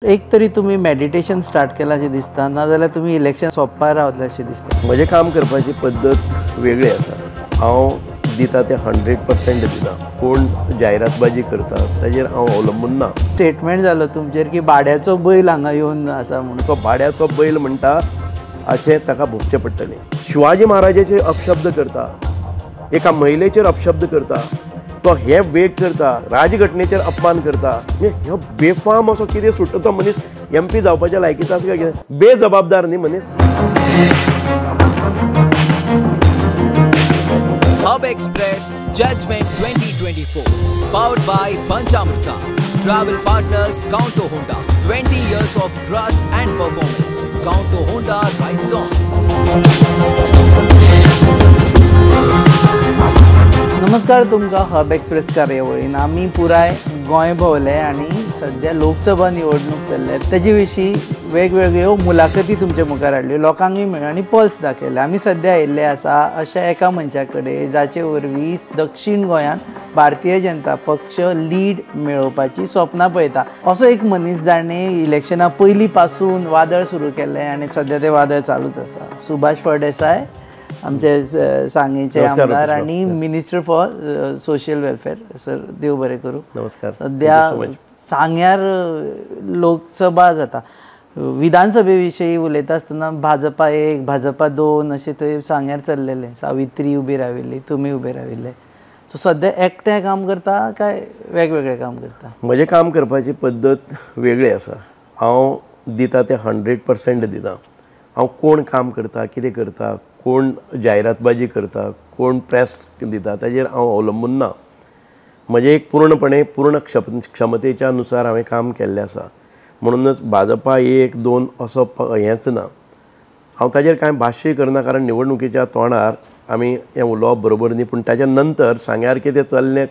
एक तरी तुम्ही मेडिटेशन स्टार्ट केला अशें दिसता, नाजाल्यार तुम्ही इलेक्शन सोंपपाक रावतले अशें दिसता। म्हजें काम करपाची पद्दत वेगळी आसा। हांव दिता तें 100% दिता। कोण जायरातबाजी करता ताजेर हांव अवलंबून ना। स्टेटमेंट जालो तुमचेर की भाड्याचो बैल हांगा येवन आसा म्हणून। तो भाड्याचो बैल म्हणटा अशें ताका भोगचें पडटलें। शिवाजी महाराजाचेर अपशब्द करता, एका महिलेचेर अपशब्द करता, तो हे वेग करता, राजघटनेचेर अपमान करता। म्हणजे हो बेफाम असो कितें सुट्टा तो मनीस MP जावपाच्या लायकीचो आसा काय? बेजबाबदार न्ही मनीस। हब express judgment 2024 powered by Panchamrita. Travel partners Kaunto Honda. 20 years of trust and performance. Kaunto Honda rides on. नमस्कार तुमकां हब एक्सप्रेस कार्यावळीन आमी पुराय गोंय भोंवले आनी सद्या लोकसभा निवडणूक चल्ल्या तेजे विशीं वेगवेगळ्यो मुलाखती तुमचे मुखार हाडल्यो, लोकांकूय मेळ्ळ्यो आनी पल्स दाखयले। आमी सद्या आयिल्ले आसा अशा एका मनशा कडेन जाचे वरवीं दक्षिण गोंयांत भारतीय जनता पक्ष लीड मेळोवपाची स्वप्नां पळयता। असो एक मनीस जाणें इलेक्शना पयलीं पासून वादळ सुरू केल्लें आनी सद्या तें वादळ चालूच आसा। सुभाष फळदेसाय आमचे सांगेचे आमदार आणि minister for social welfare. Sir देव बरें करूं। नमस्कार। सद्या सांग्यार लोकसभा जाता, विधानसभे विशीं उलयता आसतना भाजपा 1 भाजपा 2 अशें थंय सांग्यार चल्लेलें। सावित्री उबी राविल्ली, तुमी उबे राविल्ले। सो सद्या एकटें काम करता काय वेगवेगळें काम करता? म्हजें काम करपाची पद्दत वेगळी आसा। हांव दिता तें 100% दिता। हांव कोण काम करता, कितें करता, कोण जायरातबाजी करता, कोण प्रेस दिता ताजेर हांव अवलंबून ना। म्हजें एक पूर्ण क्षमतेच्या नुसार हांवें काम केल्लें आसा। म्हणूनच भाजपा 1 2 असो हेंच ना। हांव ताजेर कांय भाश्य करना, कारण निवडणुकीच्या तोंडार आमी हें उलोवप बरोबर न्ही। पूण ताच्या नंतर सांग्यार कितें चल्लें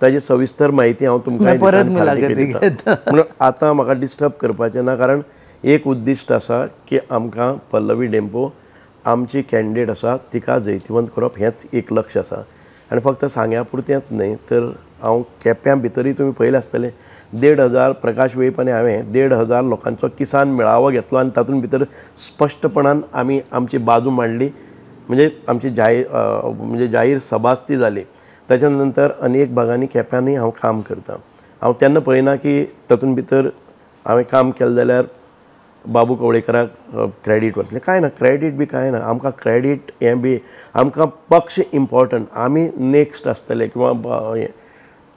ताजी सविस्तर म्हायती हांव तुमकां परत मुलाखती घेता। म्हणून आतां म्हाका डिस्टर्ब करपाचें ना, कारण एक उद्दिश्ट आसा की आमकां पल्लवी डेंपो आमची कॅन्डिडेट आसा तिका जैतिवंत करप हेंच एक लक्ष आसा। आनी फक्त सांग्या पुरतेंच न्ही, तर हांव केप्यां भितरय तुमी पळयलें आसतलें 1,500 प्रकाश वेळीपणी हांवें 1,500 लोकांचो किसान मेळावो घेतलो आनी तातूंत भितर स्पश्टपणान आमी आमची बाजू मांडली। म्हणजे आमची जाहीर सभाच ती जाली। ताच्या नंतर अनेक भागांनी केप्यांनी हांव काम करता। हांव तेन्ना पळयना की तातूंत भितर हांवें काम केलें जाल्यार बाबू कवळेकराक क्रेडीट वतलें, कांय ना। क्रेडीट बी कांय ना। आमकां क्रेडीट हें बी आमकां पक्ष इम्पॉर्टंट, आमी नेक्स्ट आसतले किंवा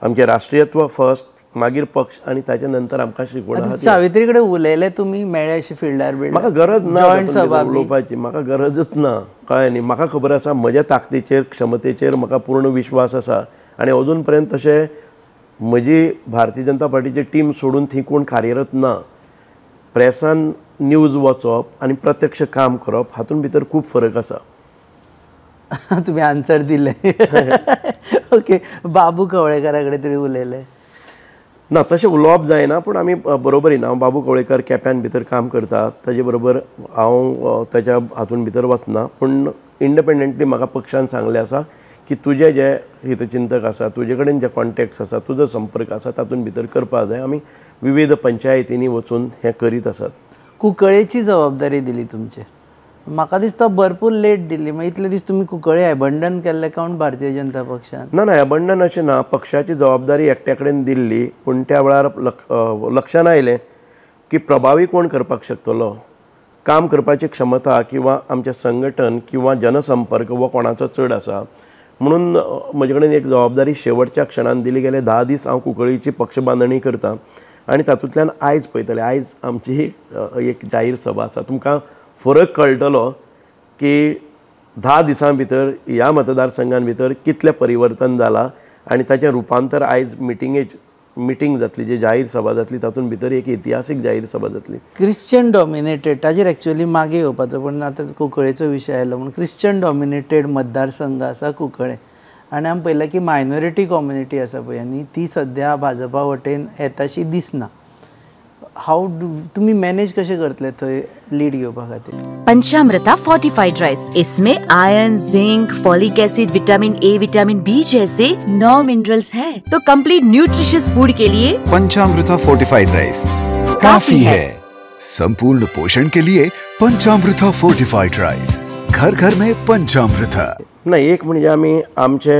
आमचें राष्ट्रीयत्व फर्स्ट, मागीर पक्ष आनी ताच्या नंतर आमकां शिकवण। सावित्री कडेन उलयले तुमी, मेळ्ळे अशें फिल्डार बिल्ड? म्हाका गरज ना उलोवपाची, म्हाका गरजच ना, कळ्ळें न्ही। म्हाका खबर आसा म्हज्या ताकदीचेर क्षमतेचेर म्हाका पूर्ण विश्वास आसा। आनी अजून पर्यंत तशें म्हजी भारतीय जनता पार्टीची टीम सोडून थंय कोण कार्यरत ना। प्रेसान न्यूज वाचप आनी प्रत्यक्ष काम करप हातूंत भितर खूब फरक आसा। तुम्ही आन्सर दिले। ओके, बाबू कवळेकरा कडेन तरी उलयले? ना, तशें उलोवप जायना, पूण आमी बरोबरीन हांव बाबू कवळेकर केप्यां भितर काम करता, ताजे बरोबर हांव ताच्या हातूंत भितर वचना। पूण इंडिपेंडंटली म्हाका पक्षान सांगलें आसा की तुजे जे हितचिंतक आसा, तुजे कडेन जे कॉन्टॅक्ट्स आसा, तुजो संपर्क आसा, तातूंत भितर करपा जाय। आमी विविध पंचायतींनी वचून हें करीत आसात। कुंकळेची जबाबदारी दिली तुमचे, म्हाका दिसता भरपूर लेट दिली। मागीर इतले दीस तुमी कुंकळे अबंडन केल्ले काऊन भारतीय जनता पक्षान? ना, अबंडन अशें ना। पक्षाची जबाबदारी एकट्या कडेन दिल्ली, पूण त्या वेळार लक्षान आयलें की प्रभावी कोण करपाक शकतलो, काम करपाची क्षमता किंवा आमचें संघटन किंवा जनसंपर्क वो कोणाचो चड आसा। म्हणून म्हजे कडेन एक जबाबदारी शेवटच्या क्षणान दिली गेले। 10 दीस हांव कुंकळीची पक्ष बांदणी करता आनी तातूंतल्यान आयज पळयतले, आयज आमची एक जाहीर सभा आसा। तुमकां फरक कळटलो की 10 दिसां भितर ह्या मतदारसंघान भितर कितलें परिवर्तन जालां आनी ताचें रुपांतर आयज मिटींग जातली, जी जाहीर सभा जातली, तातूंत भितर एक इतिहासीक जाहीर सभा जातली। क्रिश्चन डॉमिनेटेड, ताजेर एक्चुअली मागे येवपाचो, पण आतां कुंकळेचो विशय आयलो म्हणून क्रिश्चन डॉमिनेटेड मतदारसंघ आसा कुंकळे। आनी आमी पळयलां की मायनॉरिटी कम्युनिटी आसा पळय न्ही, ती सद्या भाजपा वटेन येताशी दिसना। तुम्ही मैनेज कशे करतले थंय लीड घेवपा खातीर? पंचामृता फोर्टिफाइड राइस, इसमें iron, zinc, folic acid, vitamin A, vitamin B जैसे 9 मिनरल्स हैं। तो कंप्लीट न्यूट्रिशियस फूड के लिए पंचामृता फोर्टिफाइड राइस। काफी है। संपूर्ण पोषण के लिए पंचामृता फोर्टिफाइड राइस, घर घर में पंचामृता। नाही, एक म्हणजे आमी आमचे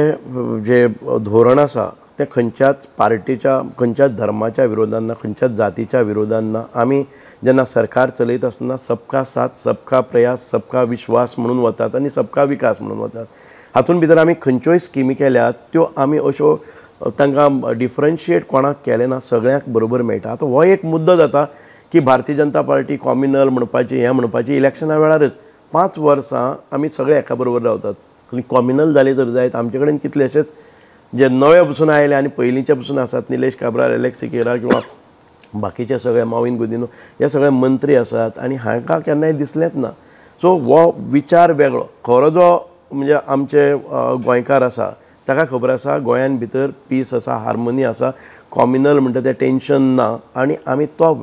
जे धोरण आसा ते खंयच्याच पार्टीच्या, खंयच्याच धर्माच्या विरोधान ना, खंयच्याच जातीच्या विरोधान ना। आमी जेन्ना सरकार चलयत आसतना सबका साथ, सबका प्रयास, सबका विश्वास म्हणून वतात आनी सबका विकास म्हणून वतात। हातून भितर आमी खंयच्योय स्किमी केल्यात त्यो आमी अश्यो तांकां डिफरन्शिएट कोणाक केले ना, सगळ्यांक बरोबर मेळटा। आतां हो एक मुद्दो जाता की भारतीय जनता पार्टी कॉम्युनल म्हणपाची, हें म्हणपाची इलेक्शना वेळारच 5 वर्सां आमी सगळे एका बरोबर रावतात। कॉम्युनल जाले तर जायत, आमचे कडेन कितलेशेच जे नवे पसून आयले आनी पयलींचे पसून आसात, निलेश काब्राल, एलेक्स सिकेरा किंवा बाकीचे सगळे मॉविन गुदिनो, हे सगळे मंत्री आसात आनी हांकां केन्नाय दिसलेंच ना। सो हो विचार वेगळो। खरो जो म्हणजे आमचे गोंयकार आसा ताका खबर आसा गोंयान भितर पीस आसा, हार्मोनी आसा, कॉम्युनल म्हणटा तें टेन्शन ना आनी आमी तो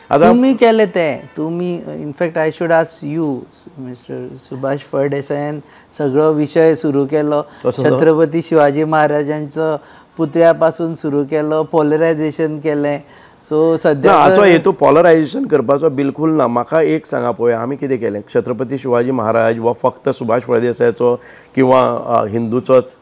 आतां तुम्ही केले ते, तुम्ही in fact I should ask you mister Subhash फळदेसायान सगळो विषय सुरू केलो, छत्रपती शिवाजी महाराजांचो पुतळ्यापासून सुरू केलो, पोलरायझेशन केलें। सो सध्या हाचो हेतू पोलरायझेशन करपाचो बिलकुल ना। म्हाका एक सांगा पळय, आमी कितें केलें? छत्रपती शिवाजी महाराज वो फक्त सुभाष फळदेसायाचो किंवा हिंदूचोच?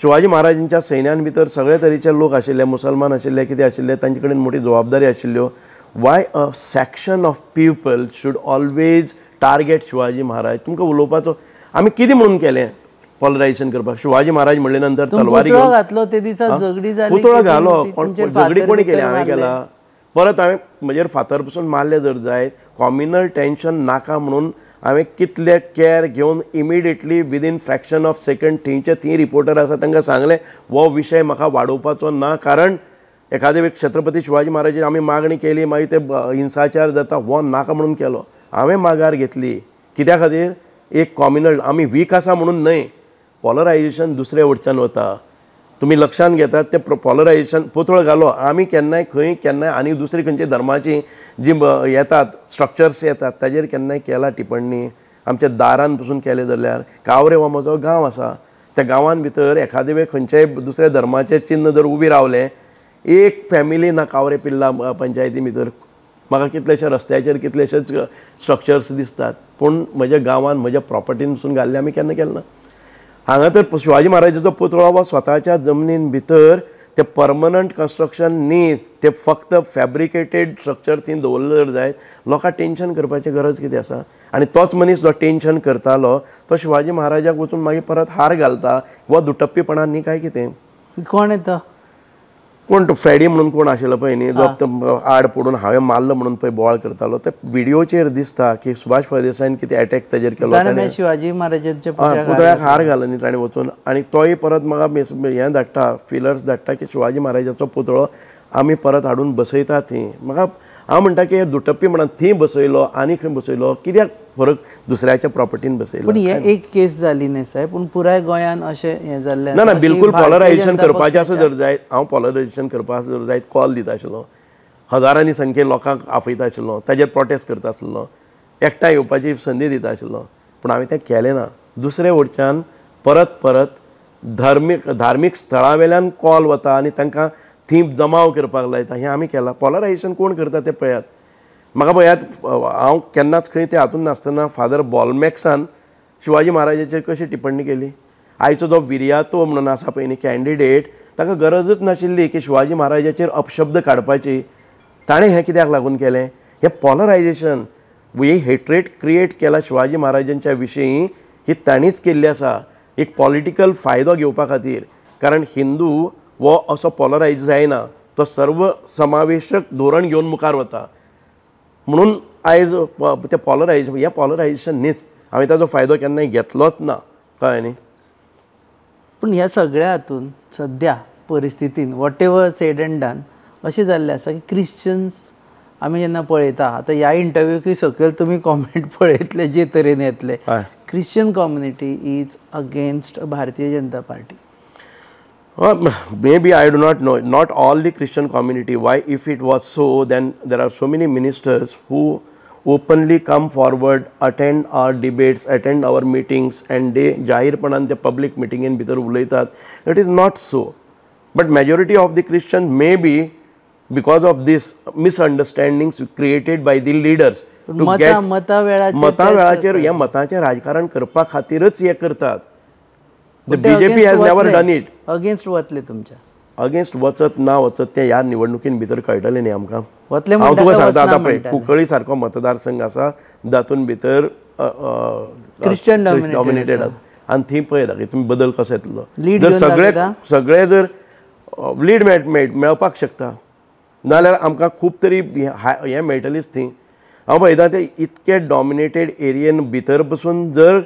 शिवाजी महाराजांच्या सैन्यान भितर सगळे तरेचे लोक आशिल्ले, मुसलमान आशिल्ले, कितें आशिल्ले, तांचे कडेन मोठी जबाबदारी आशिल्ल्यो। Y a section of people should always target Shivaji Maharaj? तुमकां उलोवपाचो आमी कितें म्हणून केलें पोलरायझेशन करपाक? शिवाजी महाराज म्हणले नंतर तलवारी पुतळो घातलो ते दिसा झगडी जाली, पुतळो घालो, झगडी कोणी केली? हांवें केला। परत हांवें म्हजेर फातर पसून मारले जर जायत, कॉम्युनल टेन्शन नाका म्हणून हांवें कितले केअर घेवन immediately within fraction of second थंय रिपोर्टर आसा तांकां सांगलें हो विशय म्हाका वाडोवपाचो ना, कारण एखादे वेळी छत्रपती शिवाजी महाराजाची आमी मागणी केली, मागीर ते हिंसाचार जाता, हो नाका म्हणून केलो। हांवें माघार घेतली। कित्या खातीर? एक कॉम्युनल आमी वीक आसा म्हणून न्हय, पोलरायझेशन दुसरे वटच्यान वता। तुमी लक्षान घेतात ते पोलरायझेशन पुतळो घालो, आमी केन्नाय खंय केन्नाय आनी दुसरी खंयची धर्माची जी येतात स्ट्रक्चर्स येतात ताजेर केन्नाय केला टिप्पणी? आमच्या दारान पसून केले जाल्यार कावरे हो म्हजो गांव आसा, त्या गांवान भितर एखादे वेळ खंयच्याय दुसऱ्या धर्माचें चिन्ह जर उबी रावलें, एक फॅमिली ना कावरे पिल्ला पंचायती भितर, म्हाका कितलेशे रस्त्याचेर कितलेशेच स्ट्रक्चर्स दिसतात, पूण म्हज्या गांवान म्हज्या प्रॉपर्टीन पसून घाल्ले आमी केन्ना केलें ना। हांगा तर शिवाजी महाराजाचो पुतळो हो स्वताच्या जमनीन भितर ते परमनंट कन्स्ट्रक्शन न्ही, ते फक्त फॅब्रिकेटेड स्ट्रक्चर थंय दवरले जर जायत, लोकांक टेन्शन करपाची गरज कितें आसा? आनी तोच मनीस जो टेन्शन करतालो तो शिवाजी महाराजाक वचून मागीर परत हार घालता, हो दुटप्पीपणान न्ही काय कितें? कोण येता? कोण तो फ्रेडी म्हणून कोण आशिल्लो पळय न्ही, जो आड पडून हांवें मारलो म्हणून पळय बोवाळ करतालो, ते व्हिडिओचेर दिसता की सुभाष फळदेसायान कितें अटॅक ताजेर केलो, ताणें शिवाजी महाराजांच्या पुतळ्याक हार घालो न्ही ताणें वचून, आनी तोय परत म्हाका हें धाडटा, फिलर्स धाडटा की शिवाजी महाराजाचो पुतळो आमी परत हाडून बसयता थंय। म्हाका हांव म्हणटा की दुटप्पी म्हणून थंय बसयलो आनी खंय बसयलो, कित्याक फरक दुसऱ्याच्या प्रॉपर्टीन बसयलो? पण हे एक केस जाली न्ही साहेब, पूण पुराय गोंयान अशें हें जाल्लें ना, बिलकुल पोलरायझेशन करपाचें आसा जर जायत, हांव पोलरायझेशन करपाक जर जायत कॉल दिता आशिल्लो, हजारांनी संख्येन लोकांक आपयता आशिल्लो, ताजेर प्रोटेस्ट करता आशिल्लो, एकठांय येवपाची संदी दिता आशिल्लो, पूण हांवें तें केलें ना। दुसरे वटच्यान परत परत धार्मीक स्थळां वेल्यान कॉल वता आनी तांकां थंय जमाव करपाक लायता, हें आमी केलां। पोलरायझेशन कोण करता तें पळयात। म्हाका पळयात, हांव केन्नाच खंय ते हातून नासतना फादर बॉलमॅक्सान शिवाजी महाराजाचेर कशी टिप्पणी केली? आयचो जो विर्यातो म्हणून आसा पळय न्ही कॅन्डिडेट, ताका गरजूच नाशिल्ली की शिवाजी महाराजाचेर अपशब्द काडपाची, ताणें हें कित्याक लागून केलें? हें पोलरायझेशन, ही हेट्रेट क्रिएट केला शिवाजी महाराजांच्या विशीं, ही ताणीच केल्ली आसा एक पॉलिटिकल फायदो घेवपा खातीर। कारण हिंदू वो असो पोलरायज जायना, तो सर्व समावेशक धोरण घेवन मुखार वता, म्हणून आयज ते पोलरायझेशन, हें पोलरायझेशन न्हीच, हांवें ताजो फायदो केन्नाय घेतलोच ना, कळ्ळें न्ही? पूण ह्या सगळ्या हातून सद्या परिस्थितीन whatever said and done अशें जाल्लें आसा की क्रिश्चन्स आमी जेन्ना पळयता, आतां ह्या इंटरव्यूकी सकयल तुमी कॉमेंट पळयतले जे तरेन येतले, Christian community is against Bharatiya Janata party. Maybe I do not know. Not all the Christian community. Why? If it was so, then there are so many ministers who openly come forward, attend our debates, attend our meetings, and they jahirpanan the public meeting in bhitar ulaitat. It is not so. But majority of the Christian maybe because of these misunderstandings created by the leaders मता वेळाचेर हे मतांचें राजकारण करपा खातीरच हे करतात. BJP has never done it. Against वतले तुमच्या अगेन्स्ट वचत ना वचत तें ह्या निवडणुकीन भितर कळटलें न्ही आमकां. वतले हांव तुका सांगता आतां पळय कुंकळ्ळी सारको मतदारसंघ आसा तातूंत भितर क्रिश्चन डॉमिनेटेड आसा आनी थंय पळय दाखय तुमी बदल कसो येतलो. जर सगळे जर लीड मेळपाक शकता नाल्यार आमकां खूब तरी हें मेळटलीच थंय. हांव पळयता ते इतके डॉमिनेटेड एरियेन भितर बसून जर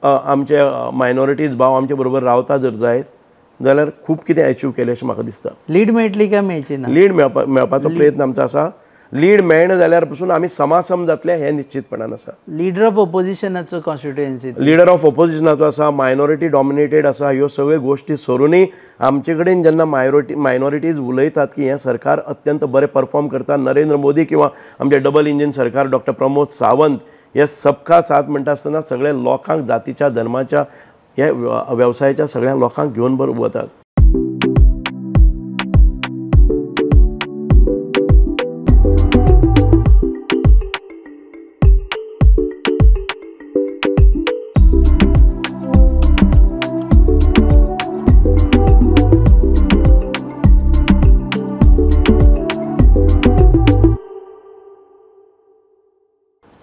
आमचे मायनॉरिटीज भाव आमचे बरोबर रावता जर जायत जाल्यार खूब कितें अचीव केलें अशें म्हाका दिसता. लीड मेळटली काय मेळची ना? लीड मेळपाचो प्रयत्न आमचो आसा. लीड मेळना जाल्यार पसून आमी समासम जातले हें निश्चितपणान आसा. लिडर ऑफ ऑपोजिशनाचो कॉन्स्टिट्युएन्सी लिडर ऑफ ऑपोजिशनाचो आसा, मायनॉरिटी डॉमिनेटेड आसा, ह्यो सगळ्यो गोश्टी सोडूनय आमचे कडेन जेन्ना मायनॉरिटीज उलयतात की हें सरकार अत्यंत बरें परफॉर्म करता, नरेंद्र मोदी किंवा आमचे डबल इंजीन सरकार डॉक्टर प्रमोद सावंत हे सबका साथ म्हणटा आसतना सगळ्या लोकांक जातीच्या धर्माच्या हे वेवसायाच्या सगळ्या लोकांक घेवन बरोबर वतात.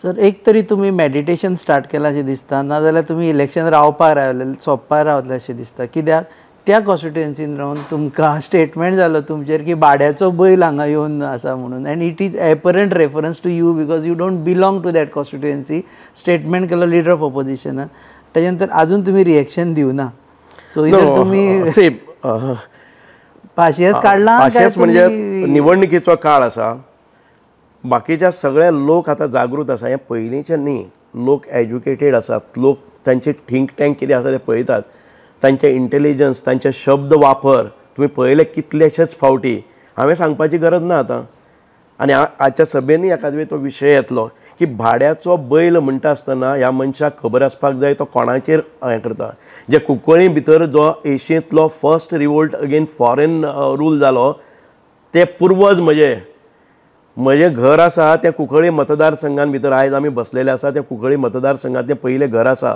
सर एक तरी तुम्ही मेडिटेशन स्टार्ट केलां अशें दिसता, नाजाल्यार तुमी इलेक्शन रावपाक रावले सोंपपाक रावतले अशें दिसता. कित्याक त्या कॉन्स्टिट्युएन्सीन रावन तुमकां स्टेटमेंट जालो तुमचेर की भाड्याचो बैल हांगा येवन आसा म्हणून, and it is apparent reference to you because you don't belong to that constituency. Statement केलो लिडर ऑफ ऑपोजिशनान, ताजे नंतर आजून तुमी रिएक्शन दिवना. सो इधर तुमी पाशियेस काडला. पाशियेस म्हणजे निवडणुकीचो काळ आसा, बाकीच्या सगळे लोक आता जागृत आसा. हे पयलींचे न्ही, लोक एज्युकेटेड आसात, लोक तांचे थिंक टँक कितें आसा ते पळयतात, तांचे इंटेलिजन्स, तांचे शब्द वापर तुमी पळयले कितलेशेच फावटी. हांवें सांगपाची गरज ना आतां. आनी आजच्या सभेनी एखाद वेळ तो विशय येतलो की भाड्याचो बैल म्हणटा आसतना ह्या मनशाक खबर आसपाक जाय तो कोणाचेर हें करता. जे कुंकळ्ळी भितर जो एशियेंतलो first revolt against foreign rule जालो ते पुर्वज म्हजें घर आसा तें कुंकळ्ळी मतदारसंघान भितर आयज आमी बसलेले आसा तें कुंकळ्ळी मतदारसंघांतलें पयलें घर आसा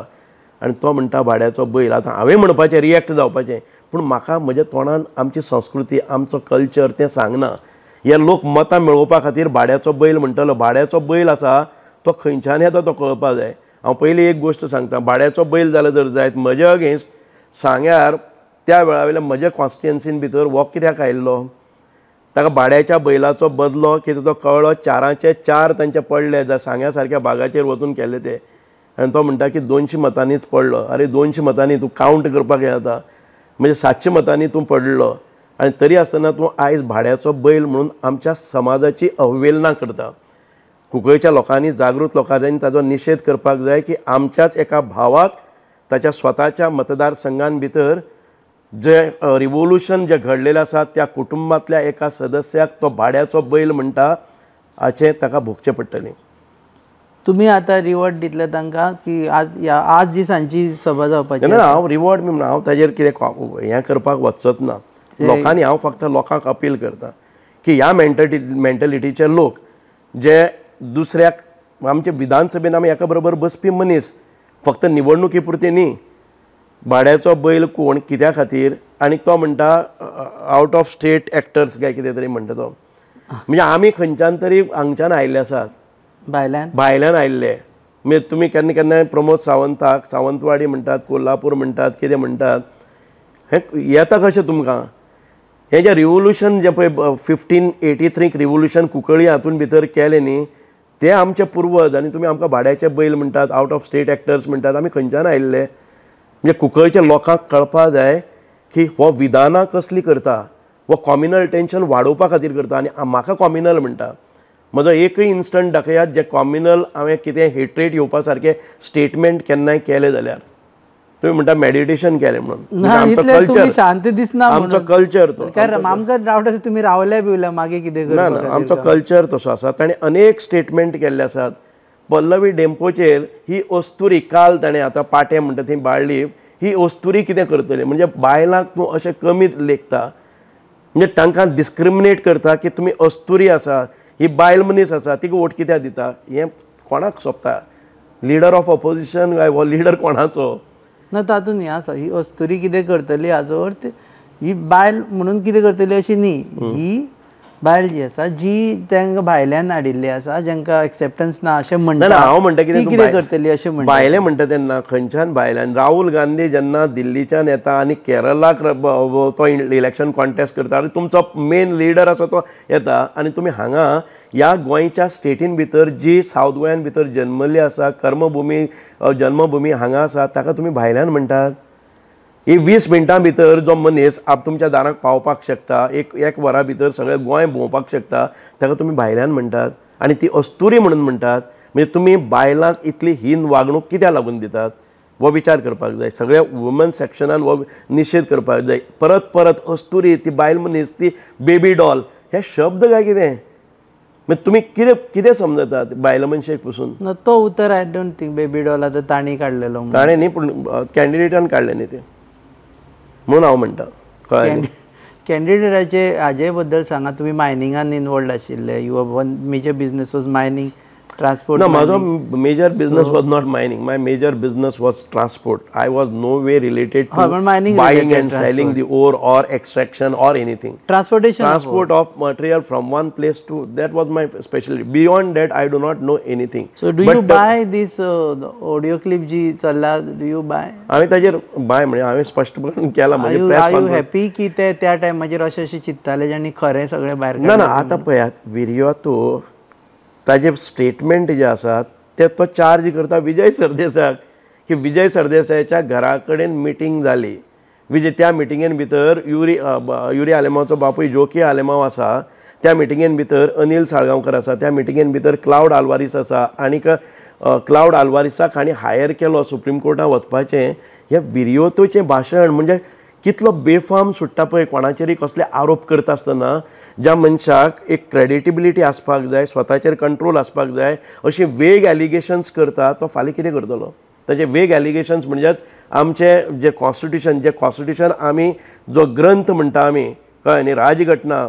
आनी तो म्हणटा भाड्याचो बैल. आतां हांवें म्हणपाचें रिएक्ट जावपाचें, पूण म्हाका म्हज्या तोंडान आमची संस्कृती आमचो कल्चर तें सांगना. हे लोक मतां मेळोवपा खातीर भाड्याचो बैल म्हणटलो. भाड्याचो बैल आसा तो खंयच्यान येता तो कळपाक जाय. हांव पयलीं एक गोश्ट सांगता, भाड्याचो बैल जाल्यार जर जायत म्हज्या अगेन्स्ट सांग्यार त्या वेळा वयल्यान म्हज्या कॉन्स्टिट्युएन्सीन भितर हो कित्याक आयिल्लो, ताका भाड्याच्या बैलाचो बदलो कितें तो कळ्ळो. 4चे 4 तांचे पडले जाल्यार सांग्या सारक्या भागाचेर वचून केले ते, आनी तो म्हणटा की 200 मतांनीच पडलो. अरे 200 मतांनी तूं कावंट करपाक येता, म्हणजे 700 मतांनी तूं पडलो, आनी तरी आसतना तूं आयज भाड्याचो बैल म्हणून आमच्या समाजाची अवहेलना करता. कुंकळ्ळेच्या लोकांनी, जागृत लोकांनी ताचो निशेध करपाक जाय की आमच्याच एका भावाक ताच्या स्वताच्या मतदारसंघान भितर जे रिवोल्युशन जे घडलेलें आसा त्या कुटुंबांतल्या एका सदस्याक तो भाड्याचो बैल म्हणटा हाचें ताका भोगचें पडटलें. तुम्ही आता रिवॉर्ड दितले तांकां की आज जी सांजची सभा जावपाची? ना, हांव रिवॉर्ड बी हांव ताजेर कितें हें करपाक वचत ना. लोकांनी हांव फक्त लोकांक अपील करता की ह्या मेंटलिटीचे लोक जे दुसऱ्याक, आमचे विधानसभेन आमी एका बरोबर बसपी मनीस, फक्त निवडणुकी पुरती न्ही, भाड्याचो बैल कोण कित्या खातीर, आनी तो म्हणटा आउट ऑफ स्टेट एक्टर्स काय कितें तरी म्हणटा तो. म्हणजे आमी खंयच्यान तरी हांगच्यान आयिल्ले आसात, भायल्यान आयिल्ले. म्हणजे तुमी केन्ना केन्ना प्रमोद सावंताक सावंतवाडी म्हणटात, कोल्हापूर म्हणटात, कितें म्हणटात, हें येता कशें तुमकां? हें जें रिवोल्युशन जें पळय 1583 रिवोल्युशन कुंकळ्ळी हातून भितर केलें न्ही, ते आमचे पुर्वज, आनी तुमी आमकां भाड्याचे बैल म्हणटात, आउट ऑफ स्टेट एक्टर्स म्हणटात. आमी खंयच्यान आयिल्ले? म्हणजे कुंकळ्ळेच्या लोकांक कळपाक जाय की हो विधानां कसली करता, हो कॉम्युनल टेन्शन वाडोवपा खातीर करता. आनी म्हाका कॉम्युनल म्हणटा, म्हजो एकय इन्स्टंट दाखयात जे कॉम्युनल हांवें कितें हेट्रेट येवपा सारकें स्टेटमेंट केन्नाय केलें जाल्यार. तुम्ही म्हणटा मेडिटेशन केलें म्हणून, आमचो शांत दिसना, आमचो कल्चर तो. आमकां डावट आसा तुमी रावले बिवले मागीर कितें ना, आमचो कल्चर तसो आसा. ताणें अनेक स्टेटमेंट केल्ले आसात. पल्लवी डेंपोचेर ही अस्तुरी, काल ताणें आतां पाटे म्हणटा थंय बाळ्ळी, ही अस्तुरी कितें करतली, म्हणजे बायलांक तूं अशें कमी लेखता. म्हणजे तांकां डिस्क्रिमिनेट करता की तुमी अस्तुरी आसा, ही बायल मनीस आसा, तिका वोट कित्याक दिता, हें कोणाक सोबता? लिडर ऑफ ऑपोजिशन काय हो लिडर कोणाचो? ना तातूंत हें आसा, ही अस्तुरी कितें करतली हाचो अर्थ ही बायल म्हणून कितें करतली अशी न्ही, ही बायल जी आसा जी तांकां भायल्यान हाडिल्ली आसा, जांकां एक्सेप्टन्स ना अशें म्हणटा, हांव म्हणटा ती कितें करतली अशें म्हणटा. भायले म्हणटा तेन्ना खंयच्यान भायल्यान? राहुल गांधी जेन्ना दिल्लीच्यान येता आनी केरळाक तो इलेक्शन कॉन्टेस्ट करता आनी तुमचो मेन लिडर आसा तो येता आनी तुमी हांगा ह्या गोंयच्या स्टेटीन भितर जी सावथ गोंयान भितर जल्मल्ली आसा, कर्मभुमी जन्मभुमी हांगा आसा, ताका तुमी भायल्यान म्हणटात. ही 20 मिनटां भितर जो मनीस तुमच्या दाराक पावपाक शकता, एक वरा भितर सगळें गोंय भोंवपाक शकता, ताका तुमी भायल्यान म्हणटात आनी ती अस्तुरी म्हणून म्हणटात. म्हणजे तुमी बायलांक इतली हीन वागणूक कित्याक लागून दितात हो विचार करपाक जाय. सगळ्या वुमन सेक्शनान हो निशेध करपाक जाय. परत परत अस्तुरी, ती बायल मनीस, ती बेबी डॉल, हे शब्द काय कितें? म्हणजे तुमी कितें समजतात बायला मनशेक पसून? तो उतर I don't think baby doll आतां ताणी काडलेलो ताणें न्ही, पूण कॅन्डिडेटान काडले न्ही ते, म्हणून हांव म्हणटा. कळ्ळें? कॅन्डिडेटाचे हाजे बद्दल सांगा. तुम्ही मायनिंगान इनवॉल्ड आशिल्ले, you have one major business was mining, transport. No, my major business was not mining. My major business was transport. I was no way related to but mining buying related and selling the ore or extraction or anything. Transport of material from one place to, that was my specialty. Beyond that, I do not know anything. So do you buy this audio clip जी चल्ला, do you buy? हांवें ताजेर bye म्हणजे हांवें स्पश्टपण केला म्हणजे press Are you happy की ते त्या टायमाचेर अशें चिंत्ताले आनी खरें सगळें भायर ना आतां पळयात, विरयो ताजे स्टेटमेंट जे आसात ते तो चार्ज करता विजय सरदेसायाक, की विजय सरदेसायाच्या घरा कडेन मिटींग जाली. त्या मिटिंगेन भितर युरी आलेमांवचो बापूय जोकी आलेमांव आसा, त्या मिटिंगेन भितर अनिल साळगांवकर आसा, त्या मिटिंगेन भितर क्लाउड आल्वारीस आसा, आनीक क्लाउड आल्वारिसाक हांणी हायर केलो सुप्रीम कोर्टाक वचपाचें. हें विरयोतोचें भाशण म्हणजे कितलो बेफाम सुट्टा पळय. कोणाचेरय कसले आरोप करता आसतना ज्या मनशाक एक क्रेडिटेबिलिटी आसपाक जाय, स्वताचेर कंट्रोल आसपाक जाय, अशी वेग एलिगेशन्स करता, तो फाल्यां कितें करतलो? ताचे वेग एलिगेशन्स म्हणजेच आमचे जे कॉन्स्टिट्यूशन आमी जो ग्रंथ म्हणटा आमी, कळ्ळें न्ही, राजघटना,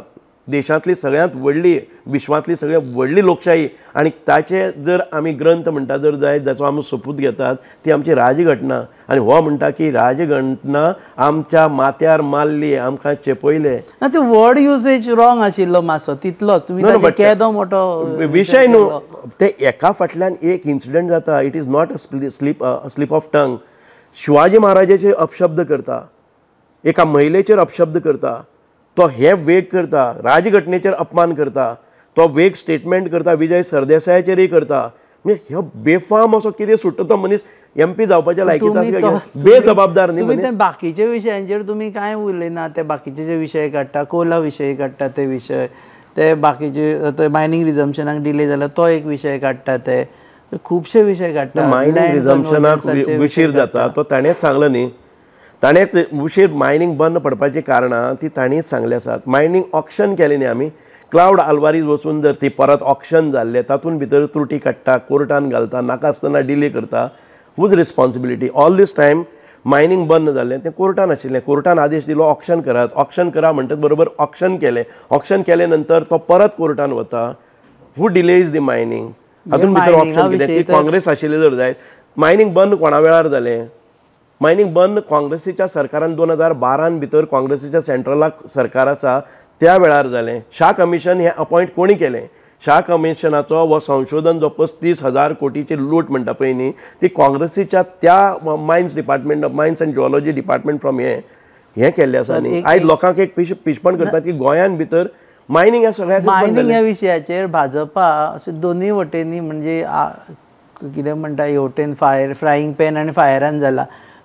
देशांतली सगळ्यांत व्हडली, विश्वांतली सगळ्यात व्हडली लोकशाही, आनी ताचे जर आमी ग्रंथ म्हणटा जर जाय, जाचो आमी सोपूत घेतात, ती आमची राजघटना. आनी हो म्हणटा की राजघटना आमच्या माथ्यार मारली, आमकां चेपयले. ना ते वर्ड युसेज रॉंग आशिल्लो मातसो, तितलोच. तुमी केदो मोठो विशय न्हू, ते एका फाटल्यान एक इन्सिडंट जाता. It is not a slip of tongue. Shivaji महाराजाचेर अपशब्द करता, एका महिलेचेर अपशब्द करता, तो हे वेग करता, राजघटनेचेर अपमान करता, तो वेग स्टेटमेंट करता, विजय सरदेसायाचेरय करता. म्हणजे हो बेफाम असो कितें सुट्टा तो मनीस MP जावपाच्या लायकीचो आसा, बेजबाबदार न्ही मनीस. बाकीच्या विशयांचेर तुमी कांय उलयना, ते बाकीचे जे विशय काडटा, कोला विशय काडटा, ते विशय, ते बाकीचे मायनिंग रिजम्पशनाक डिले जाला तो एक विशय काडटा, ते खुबशे विशय काडटा. मायनिंग रिजम्पशनाक उशीर जाता तो ताणेंच सांगलो न्ही. ताणेंच उशीर मायनिंग बंद पडपाची कारणां ती ताणींच सांगली आसात. मायनिंग ऑक्शन केलें न्ही आमी, क्लाउड आल्वारीज वचून जर ती परत ऑक्शन जाल्लें, तातूंत भितर त्रुटी काडटा, कोर्टान घालता, नाका आसतना डिले करता, whose responsibility? All these time mining बंद जाल्लें तें कोर्टान आशिल्लें. कोर्टान आदेश दिलो ऑक्शन करात, ऑक्शन करा म्हणटच बरोबर ऑक्शन केलें. ऑक्शन केले नंतर तो परत कोर्टान वता. हू डिलेज दी मायनिंग? हातूंत भितर ऑप्शन कितें? काँग्रेस आशिल्लें जर जायत, मायनिंग बंद कोणा वेळार जालें? मायनिंग बंद काँग्रेसीच्या सरकारान 2012 भितर काँग्रेसीच्या सेंट्रलाक सरकार आसा त्या वेळार जालें. शा कमिशन हें अपॉयंट कोणी केलें? शा कमिशनाचो हो संशोधन जो 35,000 कोटीची लूट म्हणटा पळय न्ही, ती काँग्रेसीच्या त्या mines department, mines and geology department from हें केल्लें आसा न्ही. आयज लोकांक एक पिशपण करतात की गोंयान भितर मायनिंग ह्या सगळ्याक मायनिंग ह्या विशयाचेर भाजपा अशें दोनूय वटेनी म्हणजे कितें म्हणटा, हेवटेन फ्रायींग पॅन आनी फायरान जाला.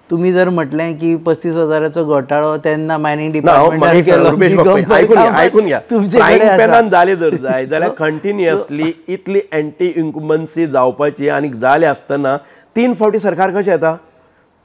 तुम्ही जर म्हटलें की 35,000चो घोटाळो तेन्ना मायनिंग डिपार्टमेंटान ऐकून घ्या, पेनान जाले जर जाय जाल्यार कंटिन्युअसली इतली एंटी इन्कुंबन्सी जावपाची आनी जाले आसतना 3 फावटी सरकार कशें येता?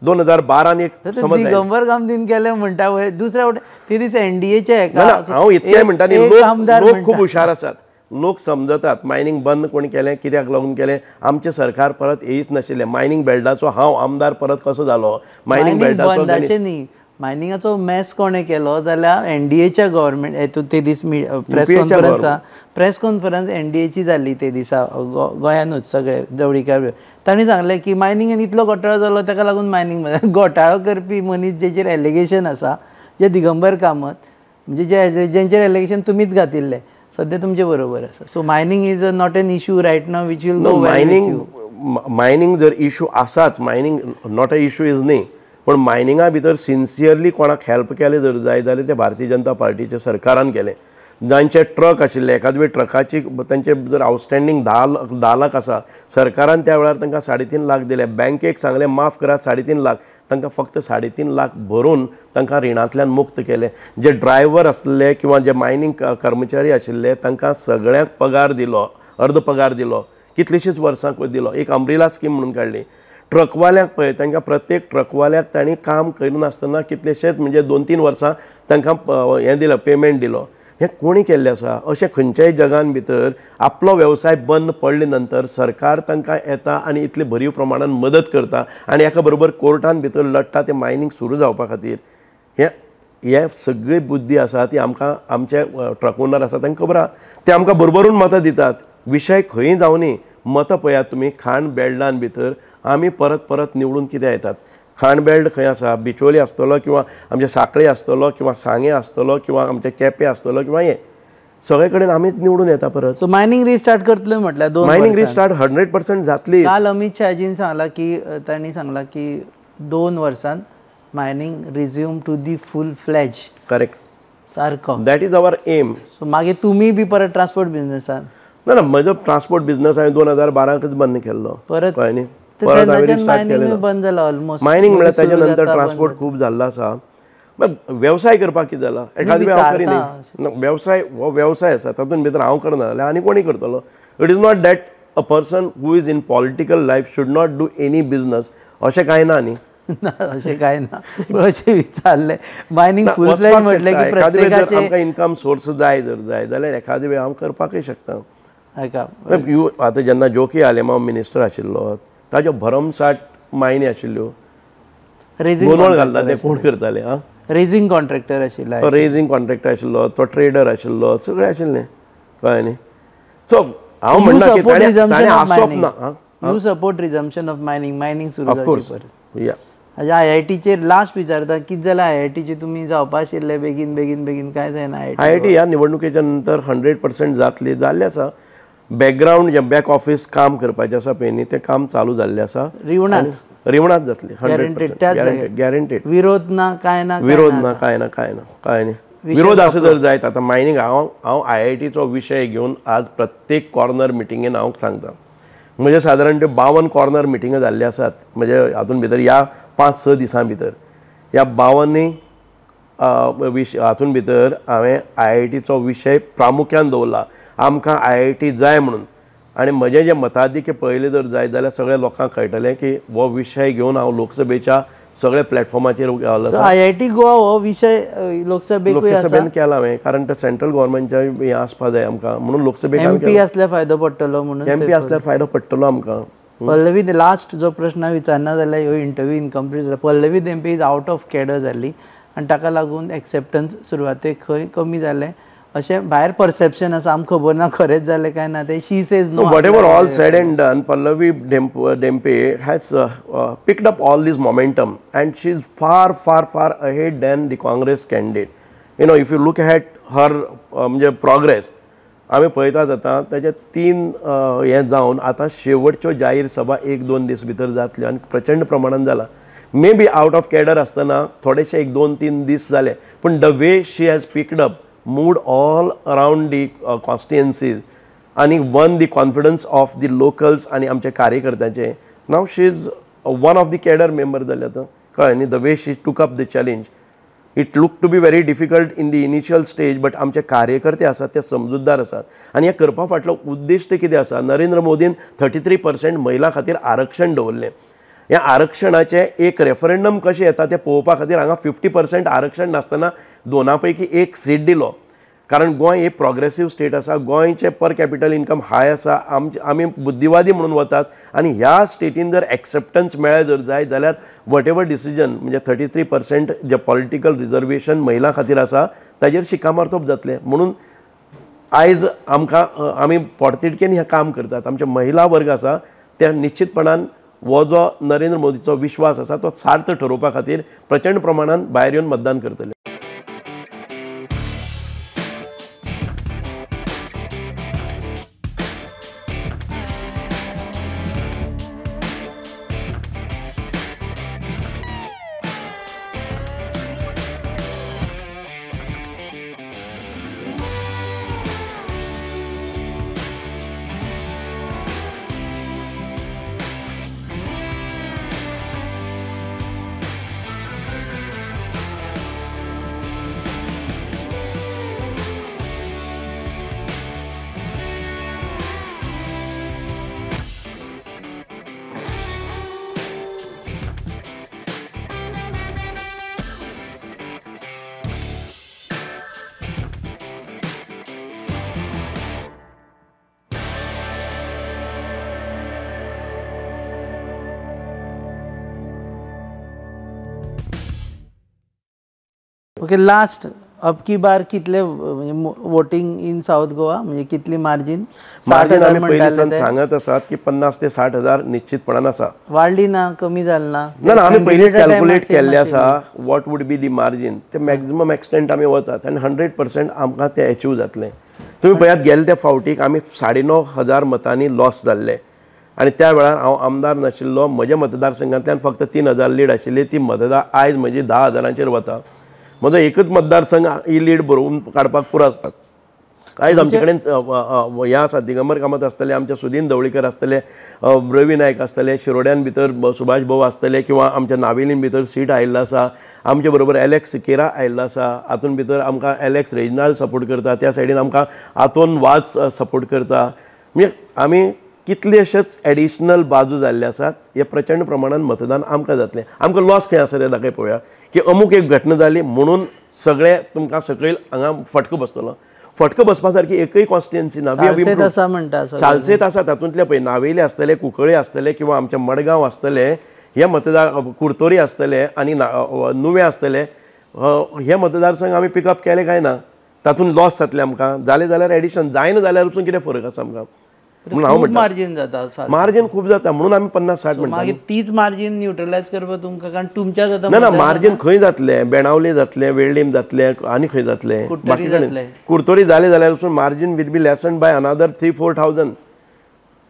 2012 एक दिगंबर गांधीन केलें म्हणटा पळय, दुसऱ्या वटेन ते दीस NDAचे हांव इतकें म्हणटा न्ही, लोक खूब हुशार आसात, लोक समजतात मायनिंग बंद कोण केलें, कित्याक लागून केलें. आमचें सरकार परत येयच नाशिल्लें. मायनिंग बेल्टाचो हांव आमदार परत कसो जालो, मायनिंग बेल्टाचो न्ही, मायनिंगाचो मॅस कोणें केलो जाल्यार NDAच्या गव्हर्मेंट हेतून ते दीस प्रेस कॉन्फरन्स NDAची जाल्ली ते दिसा गोंयानूच सगळे जवळीकार तांणी सांगलें की मायनिंगान इतलो घोटाळो जालो ताका लागून मायनिंग घोटाळो करपी मनीस जेचेर एलिगेशन आसा जे दिगंबर कामत म्हणजे जेंचेर एलिगेशन तुमीच घातिल्ले सद्या तुमचे बरोबर आसा. So mining is not an issue right now which will go mining जर इशू आसाच mining not a issue is न्ही पण मायनिंगा भितर सिन्सियरली कोणाक हेल्प केले जर जाय जाल्यार ते भारतीय जनता पार्टीच्या सरकारान केले. जांचे ट्रक आशिल्ले एखाद वेळ ट्रकाची तांचे जर आउटस्टँडींग 10 लाख आसा सरकारान त्या वेळार तांकां 3.5 लाख दिले. बँकेक सांगले माफ करात 3.5 लाख तांकां फक्त 3.5 लाख भरून तांकां रिणांतल्यान मुक्त केले. जे ड्रायव्हर आसले किंवा जे मायनिंग कर्मचारी आशिल्ले तांकां सगळ्यांक पगार दिलो अर्ध पगार दिलो कितलींशींच वर्सां दिलो. एक अम्ब्रेला स्कीम म्हणून काडली. ट्रकवाल्यांक पळय तांकां प्रत्येक ट्रकवाल्याक तांणी काम करिनासतना कितलेशेच म्हणजे 2-3 वर्सां तांकां हें दिलो पेमेंट दिलो. हें कोणी केल्लें आसा. अशें खंयच्याय जगान भितर आपलो वेवसाय बंद पडले नंतर सरकार तांकां येता आनी इतले भरीव प्रमाणान मदत करता आनी एका बरोबर कोर्टान भितर लडटा तें मायनिंग सुरू जावपा खातीर. हे सगळी बुद्धी आसा ती आमकां आमचे ट्रक ओनर आसा तांकां खबर आहा. ते आमकां भरभरून मतां दितात. विशय खंय जावं न्ही मतां पळयात तुमी खांड बेल्डान भितर आमी परत परत निवडून कित्याक येतात. खांड बेल्ट खंय आसा बिचोली आसतलो किंवा आमचे सांखळे आसतलो किंवा सांगे आसतलो किंवा आमचे केपें आसतलो किंवा हे सगळे कडेन आमीच निवडून येता परत. सो मायनिंग रिस्टार्ट करतले म्हटल्यार 2 मायनिंग रिस्टार्ट 100% जातली. काल अमित शाहजीन सांगला की तांणी सांगला की 2 वर्सान mining resume to the full fledge. Correct सारको that is our aim. So मागीर तुमी बी परत ट्रान्सपोर्ट बिझनेसान ना म्हजो ट्रान्सपोर्ट बिझनस हांवें 2012 बंद केल्लो. परत कळ्ळें न्ही परत हांवें रिस्टार्ट केलेलो. बंद जाला ऑलमोस्ट मायनिंग म्हळ्यार ताच्या नंतर ट्रान्सपोर्ट खूब जाल्लो आसा. वेवसाय करपाक कितें जाला एखाद वेळ हांव करिना वेवसाय हो वेवसाय आसा तातूंत भितर हांव करना जाल्यार आनी कोणी करतलो. It is not that a person who is in political life should not do any business अशें कांय ना न्ही. अशें कांय ना अशें विचारलें. मायनिंग फूल फ्लेज म्हटलें की प्रत्येकाचे आमकां इनकम सोर्स जाय जाल्यार एखादे वेळ हांव करपाकय शकता. आतां जेन्ना जोकी आलेमा मिनिस्टर आशिल्लो ताज्यो भरमसाट मायनी आशिल्ल्यो गोंदळ घालता ते कोण करताले. रेजिंग कॉन्ट्रॅक्टर आशिल्लो तो रेजिंग कॉन्ट्रॅक्टर आशिल्लो तो ट्रेडर आशिल्लो सगळें आशिल्लें कळ्ळें न्ही. सो हांव म्हणना की ताणें आसोप ना. यू सपोर्ट रिझम्पशन ऑफ मायनिंग सुरू ऑफकोर्स या IITचेर लास्ट विचारता कितें जाल्यार IITचे तुमी जावपा आशिल्ले बेगीन बेगीन बेगीन कांय जायना. IIT ह्या निवडणुकेच्या नंतर 100% जातली जाल्लें आसा. बॅकग्रावंड जे बॅक ऑफिस काम करपाचें आसा पळय न्ही तें काम चालू जाल्लें आसा. रिवणाच जातली 100% गॅरंटेड. विरोध ना कांय ना कांय न्ही. विरोध आसा जर जायत आतां मायनिंग हांव IITचो विशय घेवन आज प्रत्येक कॉर्नर मिटिंगेन हांव सांगता. म्हणजे सादारण 52 कॉर्नर मिटिंगा जाल्ले आसात म्हणजे हातूंत भितर ह्या 5-6 दिसां भितर ह्या 52 हातूंत भितर हांवें IITचो विशय प्रामुख्यान दवरला. आमकां IIT जाय म्हणून आनी म्हजें जें मताधिक्य पळयलें जर जायत जाल्यार सगळ्या लोकांक कळटलें की हो विशय घेवन हांव लोकसभेच्या सगळ्या प्लॅटफॉर्माचेर IIT गोवा हो विशय लोकसभेन केला हांवें कारण ते सेंट्रल गव्हर्मेंटच्या हें आसपा जाय आमकां म्हणून लोकसभेक MP आसल्यार फायदो पडटलो म्हणून. MP आसल्यार फायदो पडटलो आमकां. पल्लवी लास्ट जो प्रश्न विचारना जाल्यार ह्यो इंटरव्यू इनकम्प्लीट जाला. Pallavi Dempo is out of cadre जाल्ली आनी ताका लागून एक्सेप्टन्स सुरवातेक खंय कमी जालें अशें भायर परसेप्शन आसा. आमकां खबर ना खरेंच जालें काय ना तें she says no. Whatever all said and done, Pallavi Dempe has picked up all this momentum and she is far ahead than the Congress candidate. You know, if you look at her म्हणजे progress आमी पळयतात आतां ताचे 3 हें जावन आतां शेवटच्यो जाहीर सभा 1-2 दीस भितर जातल्यो आनी प्रचंड प्रमाणान जाला. May be out of cadre आसतना थोडेशे 1-2-3 दीस जाले पूण the way she has picked up moved all around the constituencies and won the confidence of the locals and आमचे कार्यकर्त्यांचे. Now she is one of the cadre member जाले आतां कळ्ळें न्ही. the way she took up the challenge it looked to be very difficult in the initial stage but आमचे कार्यकर्ते आसात ते समजूतदार आसात आनी हे करपा फाटलो उद्दिश्ट कितें आसा. नरेंद्र मोदीन 33% महिला खातीर आरक्षण दवरलें. ह्या आरक्षणाचे एक रेफरंडम कशें येता तें पळोवपा खातीर हांगा 50% आरक्षण नासतना 2 पैकी 1 सीट दिलो कारण गोंय एक प्रोग्रेसीव स्टेट आसा, गोंयचे पर कॅपिटल इनकम हाय आसा, आमी बुद्धिवादी म्हणून वतात आनी ह्या स्टेटीन जर एक्सेप्टन्स मेळ्ळें जर जाय जाल्यार वॉट एवर डिसिजन म्हणजे 33% जे पॉलिटिकल रिजर्वेशन महिलां खातीर आसा ताजेर शिक्कामोर्तब जातलें. म्हणून आयज आमकां आमी पोरतिडकेन हें काम करतात. आमचे महिला वर्ग आसा त्या निश्चितपणान हो जो नरेंद्र मोदीचो विश्वास आसा तो सार्थ ठरोवपा खातीर प्रचंड प्रमाणान भायर येवन मतदान करतले. ओके, लास्ट अब की बार कितले वोटिंग इन साऊथ गोवा म्हणजे कितली मार्जिन? 60,000 आमी पयलींसान म्हणटाले सांगत आसात की 50 ते 60,000 निश्चितपणान आसा. वाडली ना, कमी जाली ना? ना आमी पयलींच कॅल्क्युलेट केल्ले आसा what would be the margin. ते मॅक्झिमम एक्सटेंट आमी वतात आनी 100% आमकां तें अचीव जातलें. तुमी पळयात गेले त्या फावटीक आमी 9,500 मतांनी लॉस जाल्ले आनी त्या वेळार हांव आमदार नाशिल्लो. म्हज्या मतदारसंघांतल्यान फक्त 3,000 लीड आशिल्ली. ती मतदार आयज म्हजी 10,000चेर वता. म्हजो एकच मतदारसंघ ही लीड बरोवन काडपाक पुरो आसता. आयज आमचे कडेन हें आसा, दिगंबर कामत आसतले, आमचे सुदीन ढवळीकर आसतले, रवी नायक आसतले, शिरोड्यान भितर सुभाष भाऊ आसतले किंवा आमच्या नावेलीन भितर सीट आयिल्लो आसा. आमचे बरोबर एलेक्स सिकेरा आयिल्लो आसा. हातून भितर आमकां एलेक्स रेजिनाल्ड सपोर्ट करता. त्या सायडीन आमकां आतोन वाज सपोर्ट करता. म्हणजे आमी कितलेशेच एडिशनल बाजू जाल्ले आसात. हे प्रचंड प्रमाणान मतदान आमकां जातलें. आमकां लॉस खंय आसा तें दाखय पळोवया की अमूक एक घटना जाली म्हणून सगळे तुमकां सकयल हांगा फटको बसतलो. फटको बसपा सारकी एकय कॉन्स्टिट्युएन्सी ना. सालसेत आसा, तातूंतले पळय नावेली आसतले, कुंकळे आसतले किंवा आमचे मडगांव आसतले, हे मतदार कुर्तोरी आसतले आनी नुवें आसतले. हे मतदारसंघ आमी पिकअप केले काय ना, तातूंत लॉस जातले आमकां. जालें जाल्यार एडिशन, जायना जाल्यार वचून कितें फरक आसा आमकां. म्हणून हांव म्हणटा मार्जिन जाता, मार्जिन खूब जाता म्हणून आमी 50-60 म्हणटा. मागीर तीच मार्जिन न्यूट्रलायज करपाक तुमकां, कारण तुमच्या जाता ना मार्जिन खंय जातले, बेणावले जातले, वेळलीम जातले आनी खंय जातले, बाकी कडेन कुर्तोरी जाले जाल्यार वचून margin will be lessen by another 3-4,000.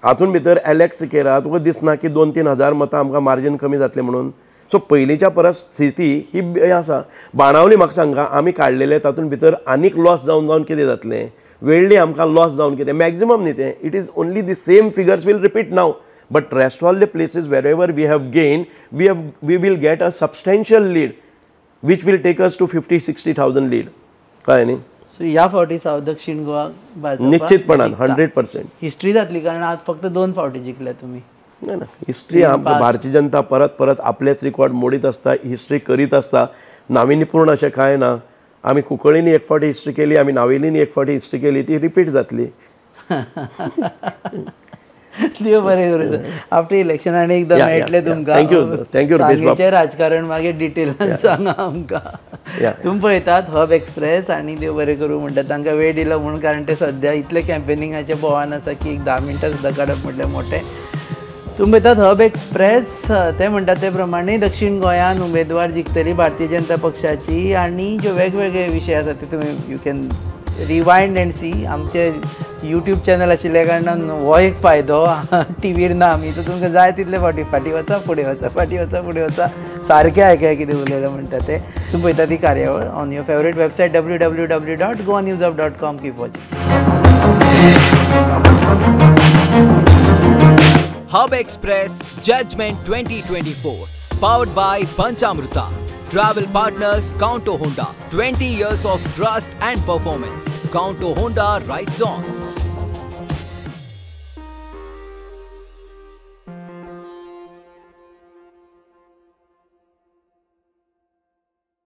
हातून भितर एलेक्स सिकेरा तुका दिसना की 2-3 हजार मतां आमकां मार्जिन कमी जातले म्हणून. सो पयलींच्या परस स्थिती ही आसा. बाणावली म्हाका सांगा, आमी काडलेले तातूंत भितर आनीक लॉस जावन कितें जातलें, वेळली आमकां लॉस जावन कितें, मॅक्झिमम न्ही तें. It is only the same figures will repeat now, but rest all the places wherever we have gain we will get a substantial lead which will take us to 50-60,000 lead. कळ्ळें न्ही? So ह्या फावटी south दक्षिण Goa निश्चितपणान 100% history जातली, कारण आज फक्त 2 फावटी जिखल्या तुमी. ना हिस्ट्री भारतीय जनता परत परत आपलेच रिकॉर्ड मोडीत आसता, हिस्ट्री करीत आसता. नाविन्यपूर्ण अशें कांय ना. आमी कुंकळींनी एक फावटी हिस्ट्री केली, आमी नावेलींनी एक फावटी हिस्ट्री केली, ती रिपीट जातली. देव बरें करूं सर. आफ्टर इलेक्शन आनी एकदां मेळटलें तुमकां. थँक्यू सांगेचें राजकारण मागीर डिटेलान सांगा आमकां. तुमी पळयतात हब एक्सप्रेस आनी देव बरें करूं म्हणटा तांकां वेळ दिलो म्हणून, कारण ते सद्या इतले कॅम्पेनिंगाचे भोवान आसा की एक 10 मिनटां सुद्दां काडप म्हटलें मोठें. तुमी पळयतात हब एक्सप्रेस. ते म्हणटात ते प्रमाणे दक्षिण गोंयान उमेदवार जिखतली भारतीय जनता पक्षाची, आनी जे वेगवेगळे विशय आसात ते तुमी यू कॅन रिवायंड एंड सी. आमचे यूट्यूब चॅनल आशिल्ल्या कारणान हो एक फायदो. टीव्हीर ना आमी, तर तुमकां जाय तितले फाटी वचा फुडें वचा, फाटी वचा फुडें वचा, सारकें आयकया कितें उलयलें म्हणटा ते. तुमी पळयतात ती कार्यावळ on your favourite website www.goannews.com. Keep watching. Hub Express Judgment 2024, powered by Panchamrita. Travel partners Counto Honda. 20 years of trust and performance. Counto Honda rides on.